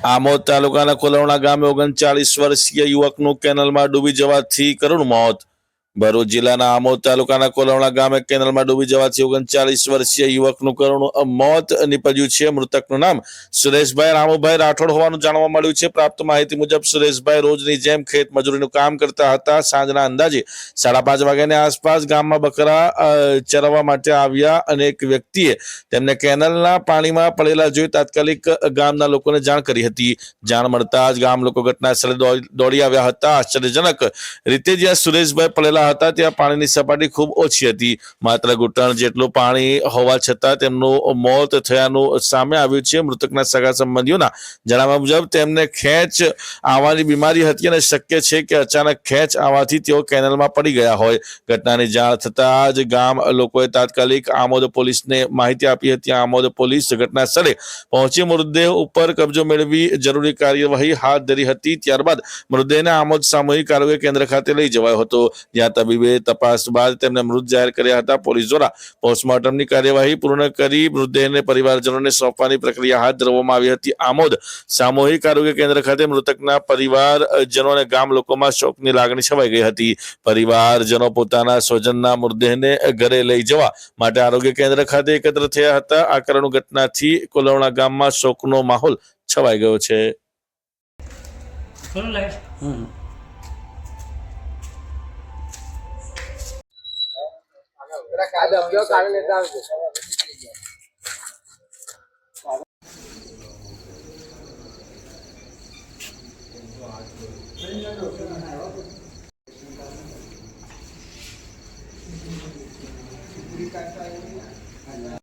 આમોદ તાલુકાના કોલવણા ગામે 39 વર્ષીય યુવકનું કેનલમાં ડૂબી જવાથી કરુણ મોત. ભરૂચ જિલ્લાના આમોદ તાલુકાના કોલવણા ગામે કેનલમાં ડૂબી જવાથી 39 વર્ષીય યુવકનું કરુણ મોત નીપજ્યું છે. મૃતકનું નામ સુરેશભાઈ રામુભાઈ રાઠોડ હોવાનું જાણવા મળ્યું છે. પ્રાપ્ત માહિતી મુજબ સુરેશભાઈ રોજની જેમ ખેત મજૂરીનું કામ કરતા હતા. સાંજના અંદાજે 5:30 વાગ્યાની આસપાસ ગામમાં બકરા ચરવા માટે આવ્યા અને એક વ્યક્તિએ તેમને કેનલના પાણીમાં પડેલા જોઈ તાત્કાલિક ગામના લોકોને જાણ કરી હતી. જાણ મળતા જ ગામ લોકો ઘટના સ્થળે દોડી આવ્યા હતા. આશ્ચર્યજનક રીતે જ્યાં સુરેશભાઈ પડેલા હતા ત્યાં પાણીની સપાટી ખૂબ ઓછી હતી. માત્ર ઘૂંટણ જેટલું પાણી હોવા છતાં તેમનું મોત થયાનું સામે આવ્યું છે. મૃતકના સગા સંબંધીઓના જણાવ્યા મુજબ તેમને ખેંચ આવવાની બીમારી હતી અને શક્ય છે કે અચાનક ખેંચ આવવાથી તેઓ કેનલમાં પડી ગયા હોય. ઘટનાની જાણ થતાં જ ગામ લોકોએ તાત્કાલિક આમોદ પોલીસને માહિતી આપી હતી. આમોદ પોલીસ ઘટના સ્થળે પહોંચી મૃતદેહ ઉપર કબજો મેળવી જરૂરી કાર્યવાહી હાથ ધરી હતી. ત્યારબાદ મૃતદેહને આમોદ સામૂહિક આરોગ્ય કેન્દ્ર ખાતે લઈ જવાયો હતો, જ્યાં તબીબે તપાસ બાદ તેમને મૃત જાહેર કર્યા હતા. પોલીસ દ્વારા પોસ્ટમોર્ટમની કાર્યવાહી પૂર્ણ કરી મૃતદેહને પરિવારજનોને સોંપવાની પ્રક્રિયા હાથ ધરવામાં આવી હતી. આમોદ સામૂહિક આરોગ્ય કેન્દ્ર ખાતે મૃતકના પરિવારજનો અને ગામ લોકોમાં શોકની લાગણી છવાઈ ગઈ હતી. પરિવારજનો પોતાના સ્વજનના મૃતદેહને ઘરે લઈ જવા માટે આરોગ્ય કેન્દ્ર ખાતે એકત્ર થયા હતા. આ કરુણ ઘટનાથી કોલવણા ગામમાં શોકનો માહોલ છવાઈ ગયો છે. Ada,